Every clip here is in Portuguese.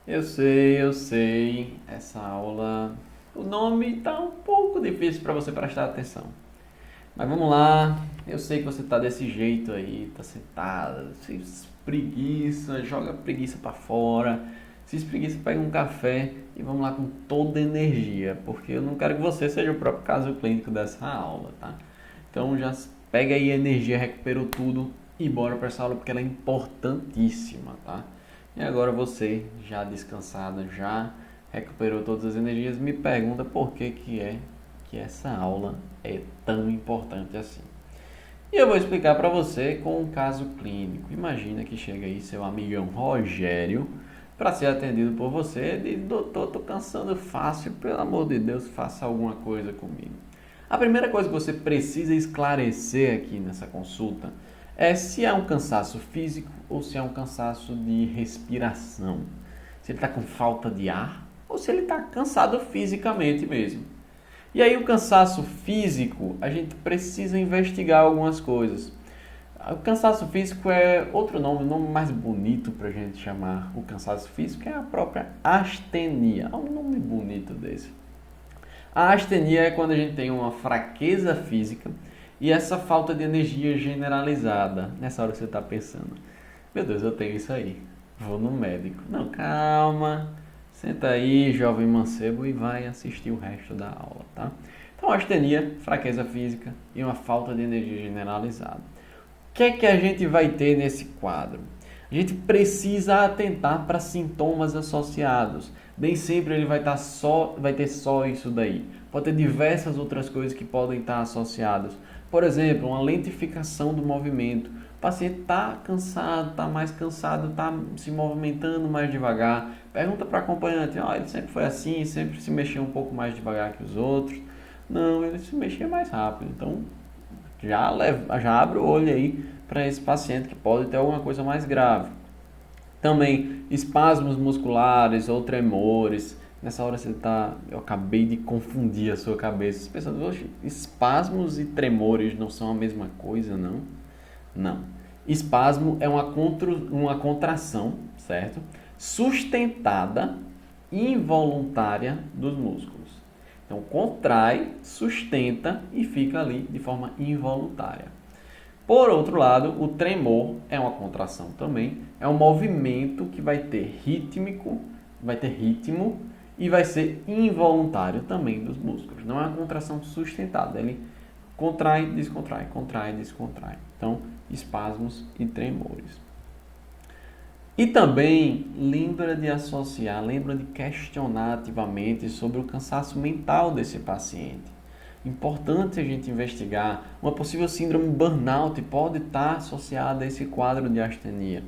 Eu sei, essa aula, o nome tá um pouco difícil para você prestar atenção. Mas vamos lá, eu sei que você tá desse jeito aí, tá sentado, se espreguiça, joga a preguiça para fora, se espreguiça, pega um café e vamos lá com toda a energia, porque eu não quero que você seja o próprio caso clínico dessa aula, tá? Então já pega aí a energia, recuperou tudo e bora para essa aula porque ela é importantíssima, tá? E agora você, já descansado, já recuperou todas as energias, me pergunta por que é que essa aula é tão importante assim. E eu vou explicar para você com um caso clínico. Imagina que chega aí seu amigão Rogério para ser atendido por você e diz: doutor, tô cansando fácil, pelo amor de Deus, faça alguma coisa comigo. A primeira coisa que você precisa esclarecer aqui nessa consulta é se é um cansaço físico ou se é um cansaço de respiração. Se ele está com falta de ar ou se ele está cansado fisicamente mesmo. E aí o cansaço físico, a gente precisa investigar algumas coisas. O cansaço físico é outro nome, o nome mais bonito para a gente chamar o cansaço físico é a própria astenia. É um nome bonito desse. A astenia é quando a gente tem uma fraqueza física e essa falta de energia generalizada. Nessa hora você está pensando, meu Deus, eu tenho isso aí, vou no médico. Não, calma, senta aí, jovem mancebo, e vai assistir o resto da aula, tá? Então, astenia, fraqueza física e uma falta de energia generalizada. O que é que a gente vai ter nesse quadro? A gente precisa atentar para sintomas associados. Nem sempre ele vai ter só isso daí. Pode ter diversas outras coisas que podem estar associadas. Por exemplo, uma lentificação do movimento. O paciente está cansado, está mais cansado, está se movimentando mais devagar. Pergunta para o acompanhante: ele sempre foi assim, sempre se mexeu um pouco mais devagar que os outros. Não, ele se mexia mais rápido. Então, já abre o olho aí para esse paciente que pode ter alguma coisa mais grave. Também espasmos musculares ou tremores. Nessa hora eu acabei de confundir a sua cabeça, pensando: oxe, espasmos e tremores não são a mesma coisa, não? Não. Espasmo é uma contração, certo? Sustentada, involuntária dos músculos. Então, contrai, sustenta e fica ali de forma involuntária. Por outro lado, o tremor é uma contração também, é um movimento que vai ter ritmo e vai ser involuntário também dos músculos. Não é uma contração sustentada, ele contrai, descontrai, contrai, descontrai. Então, espasmos e tremores. E também lembra de questionar ativamente sobre o cansaço mental desse paciente. Importante a gente investigar. Uma possível síndrome burnout pode estar associada a esse quadro de astenia.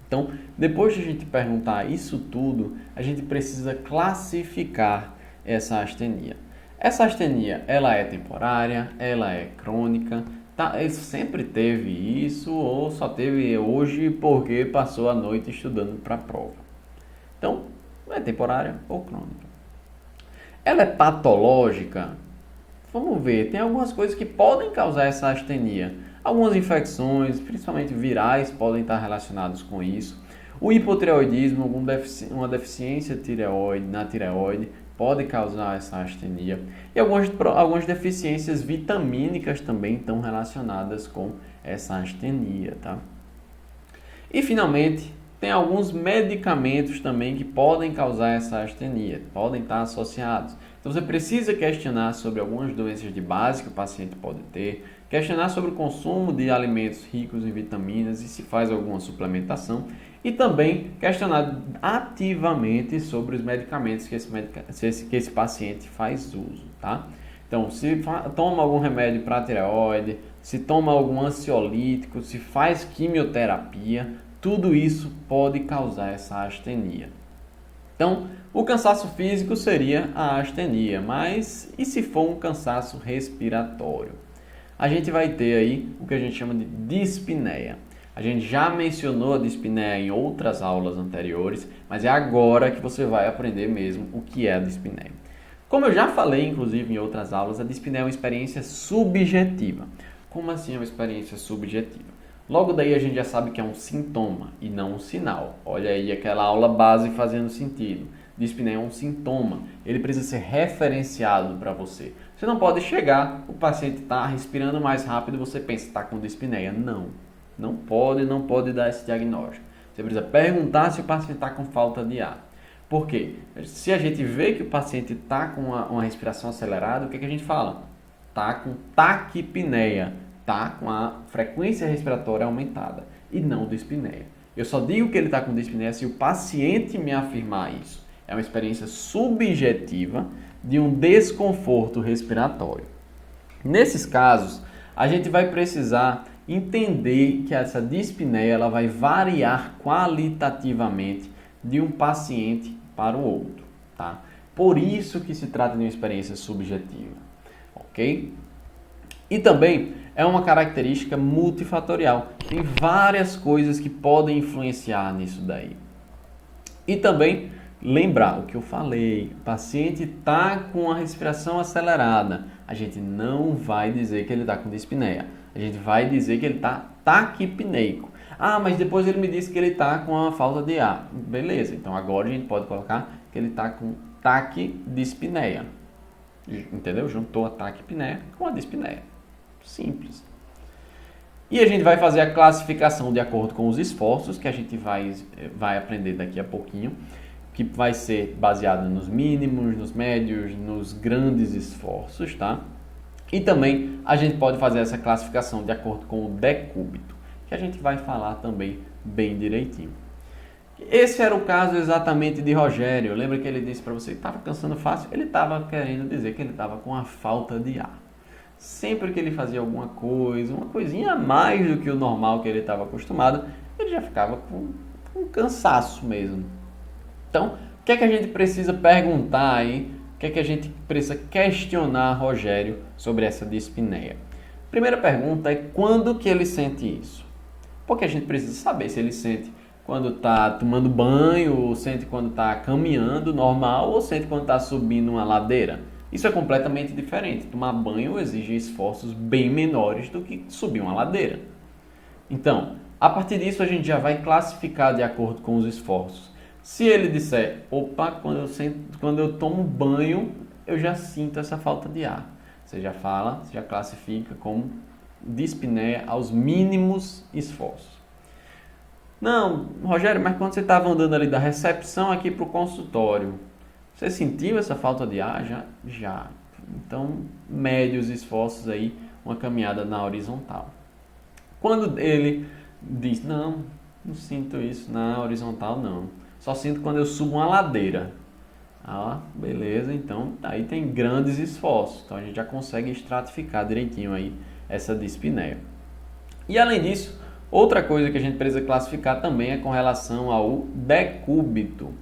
Então, depois de a gente perguntar isso tudo, a gente precisa classificar essa astenia. Essa astenia, ela é temporária, ela é crônica, ele sempre teve isso ou só teve hoje porque passou a noite estudando para a prova. Então, é temporária ou crônica. Ela é patológica? Vamos ver, tem algumas coisas que podem causar essa astenia. Algumas infecções, principalmente virais, podem estar relacionadas com isso. O hipotireoidismo, uma deficiência na tireoide, pode causar essa astenia. E algumas deficiências vitamínicas também estão relacionadas com essa astenia, tá? E finalmente, tem alguns medicamentos também que podem causar essa astenia, podem estar associados. Então você precisa questionar sobre algumas doenças de base que o paciente pode ter, questionar sobre o consumo de alimentos ricos em vitaminas e se faz alguma suplementação, e também questionar ativamente sobre os medicamentos que esse paciente faz uso, tá? Então, se toma algum remédio para a tireoide, se toma algum ansiolítico, se faz quimioterapia, tudo isso pode causar essa astenia. Então, o cansaço físico seria a astenia, mas e se for um cansaço respiratório? A gente vai ter aí o que a gente chama de dispneia. A gente já mencionou a dispneia em outras aulas anteriores, mas é agora que você vai aprender mesmo o que é a dispneia. Como eu já falei, inclusive, em outras aulas, a dispneia é uma experiência subjetiva. Como assim é uma experiência subjetiva? Logo daí a gente já sabe que é um sintoma e não um sinal. Olha aí aquela aula base fazendo sentido. Dispneia é um sintoma, ele precisa ser referenciado para você. Você não pode chegar, o paciente está respirando mais rápido e você pensa, está com dispneia. Não pode dar esse diagnóstico. Você precisa perguntar se o paciente está com falta de ar. Por quê? Se a gente vê que o paciente está com uma respiração acelerada, o que a gente fala? Está com taquipneia, está com a frequência respiratória aumentada e não dispneia. Eu só digo que ele está com dispneia se o paciente me afirmar isso. É uma experiência subjetiva de um desconforto respiratório. Nesses casos, a gente vai precisar entender que essa dispneia ela vai variar qualitativamente de um paciente para o outro, tá? Por isso que se trata de uma experiência subjetiva, ok? E também é uma característica multifatorial. Tem várias coisas que podem influenciar nisso daí. E também lembrar o que eu falei, o paciente está com a respiração acelerada, a gente não vai dizer que ele está com dispneia, a gente vai dizer que ele está taquipneico. Ah, mas depois ele me disse que ele está com a falta de ar. Beleza, então agora a gente pode colocar que ele está com taquidispneia. Entendeu? Juntou a taquipneia com a dispneia. Simples. E a gente vai fazer a classificação de acordo com os esforços, que a gente vai aprender daqui a pouquinho, que vai ser baseado nos mínimos, nos médios, nos grandes esforços, tá? E também a gente pode fazer essa classificação de acordo com o decúbito, que a gente vai falar também bem direitinho. Esse era o caso exatamente de Rogério. Lembra que ele disse para você que estava cansando fácil? Ele estava querendo dizer que ele estava com a falta de ar. Sempre que ele fazia alguma coisa, uma coisinha a mais do que o normal que ele estava acostumado, ele já ficava com cansaço mesmo. Então, o que é que a gente precisa perguntar aí? O que é que a gente precisa questionar Rogério sobre essa dispneia? Primeira pergunta é quando que ele sente isso? Porque a gente precisa saber se ele sente quando está tomando banho, ou sente quando está caminhando normal, ou sente quando está subindo uma ladeira. Isso é completamente diferente. Tomar banho exige esforços bem menores do que subir uma ladeira. Então, a partir disso a gente já vai classificar de acordo com os esforços. Se ele disser, opa, quando eu tomo banho, eu já sinto essa falta de ar. Você já fala, você já classifica como dispneia aos mínimos esforços. Não, Rogério, mas quando você estava andando ali da recepção aqui para o consultório, você sentiu essa falta de ar? Já. Então, médios esforços aí, uma caminhada na horizontal. Quando ele diz, não sinto isso na horizontal, não. Só sinto quando eu subo uma ladeira. Ah, beleza, então aí tem grandes esforços. Então a gente já consegue estratificar direitinho aí essa dispneia. E além disso, outra coisa que a gente precisa classificar também é com relação ao decúbito.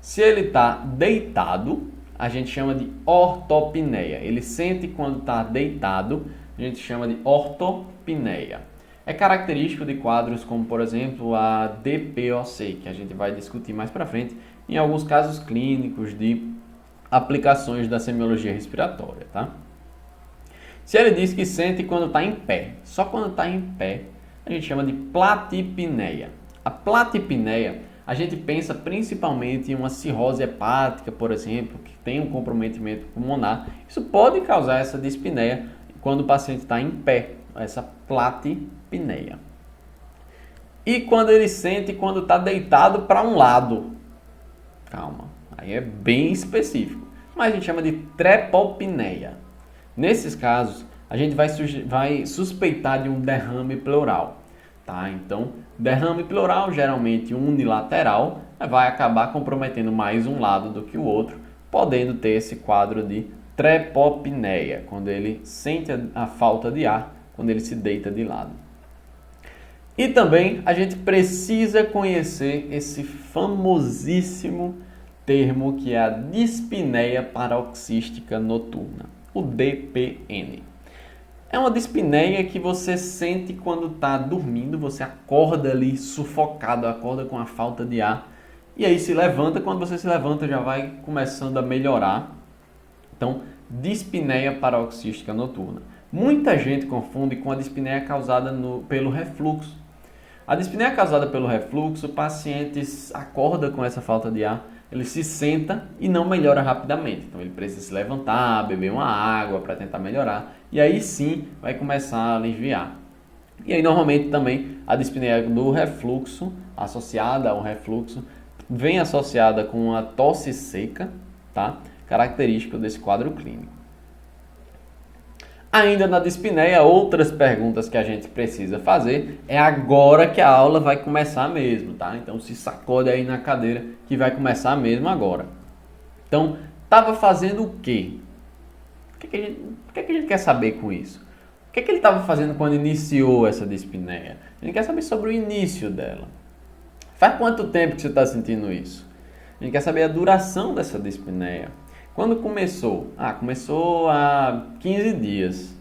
Se ele está deitado, a gente chama de ortopneia. Ele sente quando está deitado, a gente chama de ortopneia. É característico de quadros como, por exemplo, a DPOC, que a gente vai discutir mais para frente, em alguns casos clínicos de aplicações da semiologia respiratória, tá? Se ele diz que sente quando está em pé, só quando está em pé, a gente chama de platipneia. A platipneia, a gente pensa principalmente em uma cirrose hepática, por exemplo, que tem um comprometimento pulmonar. Isso pode causar essa dispneia quando o paciente está em pé, essa platipneia. E quando ele sente quando está deitado para um lado. Calma, aí é bem específico. Mas a gente chama de trepopneia. Nesses casos, a gente vai suspeitar de um derrame pleural. Tá? Então, derrame pleural, geralmente unilateral, vai acabar comprometendo mais um lado do que o outro, podendo ter esse quadro de trepopneia, quando ele sente a falta de ar, quando ele se deita de lado. E também a gente precisa conhecer esse famosíssimo termo que é a dispneia paroxística noturna, o DPN. É uma dispneia que você sente quando está dormindo, você acorda ali sufocado, acorda com a falta de ar, e aí se levanta, quando você se levanta já vai começando a melhorar. Então, dispneia paroxística noturna. Muita gente confunde com a dispneia causada pelo refluxo. A dispneia causada pelo refluxo, o paciente acorda com essa falta de ar, ele se senta e não melhora rapidamente. Então ele precisa se levantar, beber uma água para tentar melhorar e aí sim vai começar a aliviar. E aí normalmente também a dispneia do refluxo, associada ao refluxo, vem associada com uma tosse seca, tá? Característico desse quadro clínico. Ainda na dispneia, outras perguntas que a gente precisa fazer é agora que a aula vai começar mesmo, tá? Então se sacode aí na cadeira que vai começar mesmo agora. Então, estava fazendo o quê? O que a gente quer saber com isso? O que ele estava fazendo quando iniciou essa dispneia? A gente quer saber sobre o início dela. Faz quanto tempo que você está sentindo isso? A gente quer saber a duração dessa dispneia. Quando começou? Começou há 15 dias.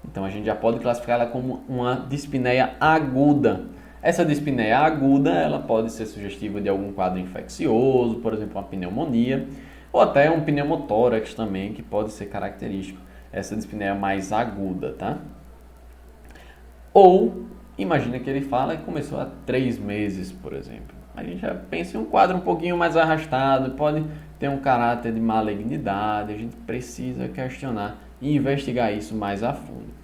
Então a gente já pode classificar ela como uma dispneia aguda. Essa dispneia aguda, ela pode ser sugestiva de algum quadro infeccioso, por exemplo, uma pneumonia, ou até um pneumotórax também, que pode ser característico. Essa dispneia mais aguda, tá? Ou, imagina que ele fala que começou há 3 meses, por exemplo. A gente já pensa em um quadro um pouquinho mais arrastado, pode ter um caráter de malignidade, a gente precisa questionar e investigar isso mais a fundo.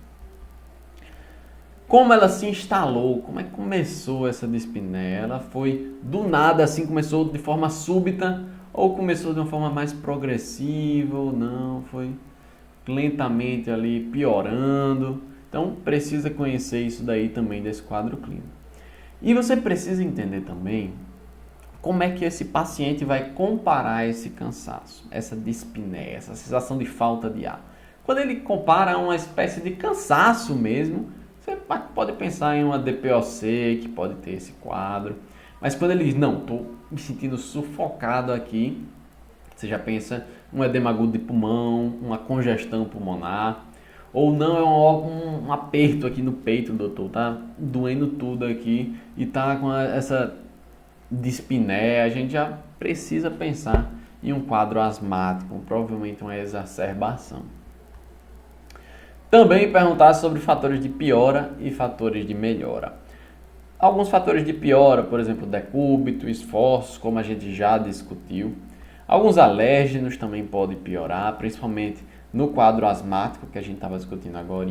Como ela se instalou, como é que começou essa dispneia? Ela foi do nada, assim, começou de forma súbita, ou começou de uma forma mais progressiva, ou não, foi lentamente ali piorando. Então precisa conhecer isso daí também desse quadro clínico. E você precisa entender também como é que esse paciente vai comparar esse cansaço, essa dispneia, essa sensação de falta de ar. Quando ele compara a uma espécie de cansaço mesmo, você pode pensar em uma DPOC que pode ter esse quadro. Mas quando ele diz, não, estou me sentindo sufocado aqui, você já pensa um edema agudo de pulmão, uma congestão pulmonar, ou não, é um aperto aqui no peito, doutor, tá doendo tudo aqui e tá com essa dispneia, a gente já precisa pensar em um quadro asmático, provavelmente uma exacerbação. Também perguntar sobre fatores de piora e fatores de melhora. Alguns fatores de piora, por exemplo, decúbito, esforços, como a gente já discutiu. Alguns alérgenos também podem piorar, principalmente no quadro asmático que a gente estava discutindo agora.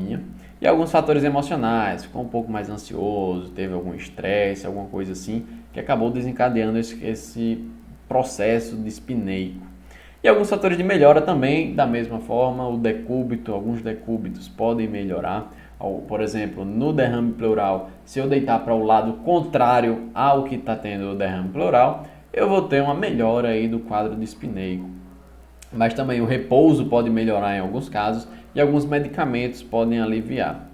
E alguns fatores emocionais, ficou um pouco mais ansioso, teve algum estresse, alguma coisa assim, que acabou desencadeando esse processo dispneico. E alguns fatores de melhora também, da mesma forma, o decúbito, alguns decúbitos podem melhorar. Por exemplo, no derrame pleural, se eu deitar para o lado contrário ao que está tendo o derrame pleural, eu vou ter uma melhora aí do quadro dispneico. Mas também o repouso pode melhorar em alguns casos e alguns medicamentos podem aliviar.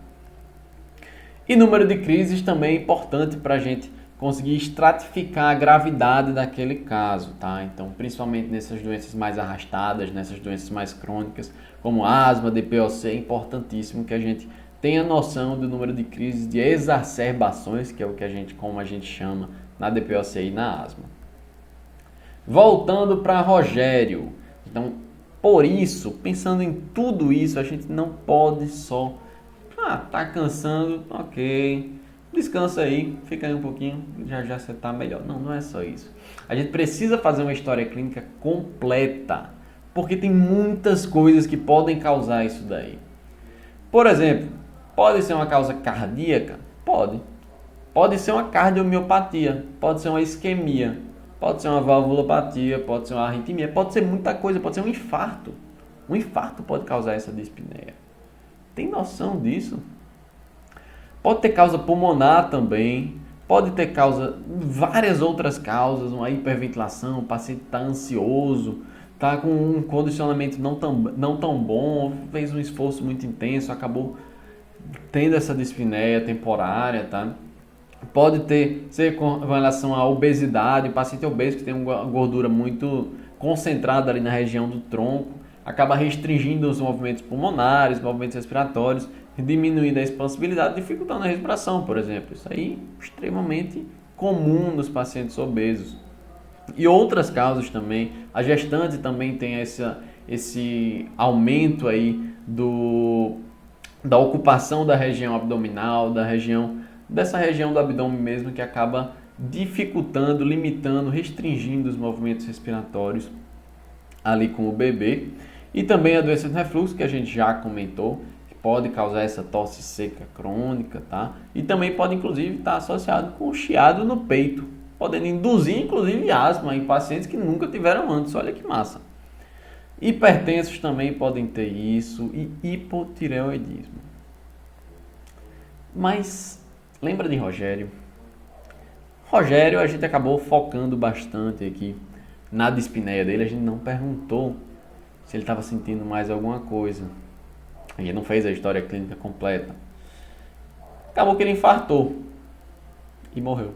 E número de crises também é importante para a gente conseguir estratificar a gravidade daquele caso, tá? Então, principalmente nessas doenças mais arrastadas, nessas doenças mais crônicas, como asma, DPOC, é importantíssimo que a gente tenha noção do número de crises de exacerbações, que é o que como a gente chama na DPOC e na asma. Voltando para Rogério. Então, por isso, pensando em tudo isso, a gente não pode só tá cansando, ok, descansa aí, fica aí um pouquinho, já você tá melhor. Não é só isso. A gente precisa fazer uma história clínica completa, porque tem muitas coisas que podem causar isso daí. Por exemplo, pode ser uma causa cardíaca? Pode. Pode ser uma cardiomiopatia, pode ser uma isquemia, pode ser uma valvulopatia, pode ser uma arritmia, pode ser muita coisa, pode ser um infarto. Um infarto pode causar essa dispneia. Tem noção disso? Pode ter causa pulmonar também, pode ter várias outras causas, uma hiperventilação, o paciente está ansioso, está com um condicionamento não tão bom, fez um esforço muito intenso, acabou tendo essa dispneia temporária, tá? Pode ser com relação à obesidade, o paciente obeso que tem uma gordura muito concentrada ali na região do tronco, acaba restringindo os movimentos pulmonares, movimentos respiratórios, diminuindo a expansibilidade, dificultando a respiração, por exemplo. Isso aí é extremamente comum nos pacientes obesos. E outras causas também, a gestante também tem esse aumento aí da ocupação da região abdominal, da região dessa região do abdômen mesmo, que acaba dificultando, limitando, restringindo os movimentos respiratórios ali com o bebê. E também a doença do refluxo, que a gente já comentou, que pode causar essa tosse seca crônica, tá? E também pode, inclusive, estar associado com o chiado no peito, podendo induzir, inclusive, asma em pacientes que nunca tiveram antes. Olha que massa! Hipertensos também podem ter isso e hipotireoidismo. Mas, lembra de Rogério? Rogério, a gente acabou focando bastante aqui na dispneia dele, a gente não perguntou se ele estava sentindo mais alguma coisa. A gente não fez a história clínica completa. Acabou que ele infartou e morreu.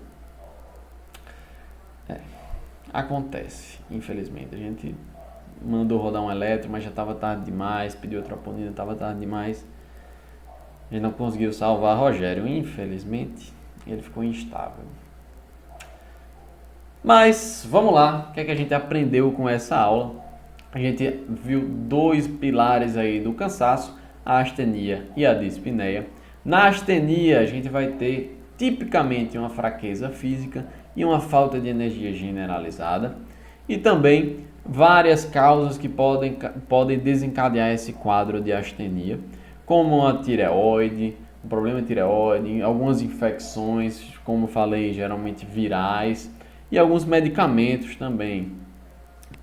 Acontece, infelizmente. A gente mandou rodar um eletro, mas já estava tarde demais, pediu a troponina, estava tarde demais. A gente não conseguiu salvar Rogério, infelizmente. Ele ficou instável. Mas, vamos lá, o que é que a gente aprendeu com essa aula? A gente viu 2 pilares aí do cansaço, a astenia e a dispneia. Na astenia, a gente vai ter tipicamente uma fraqueza física e uma falta de energia generalizada. E também várias causas que podem desencadear esse quadro de astenia, como a tireoide, um problema de tireoide, algumas infecções, como falei, geralmente virais, e alguns medicamentos também.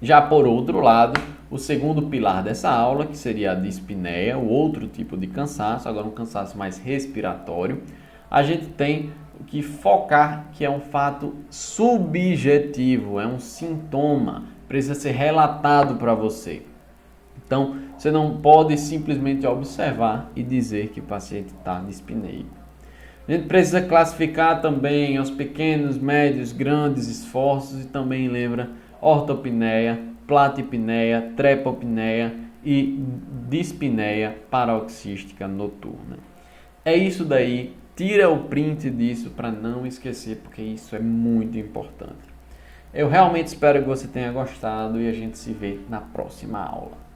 Já por outro lado, o segundo pilar dessa aula, que seria a dispneia, o outro tipo de cansaço, agora um cansaço mais respiratório, a gente tem que focar que é um fato subjetivo, é um sintoma, precisa ser relatado para você. Então, você não pode simplesmente observar e dizer que o paciente está dispneico. A gente precisa classificar também os pequenos, médios, grandes esforços e também lembra ortopneia, platipneia, trepopneia e dispneia paroxística noturna. É isso daí, tira o print disso para não esquecer, porque isso é muito importante. Eu realmente espero que você tenha gostado e a gente se vê na próxima aula.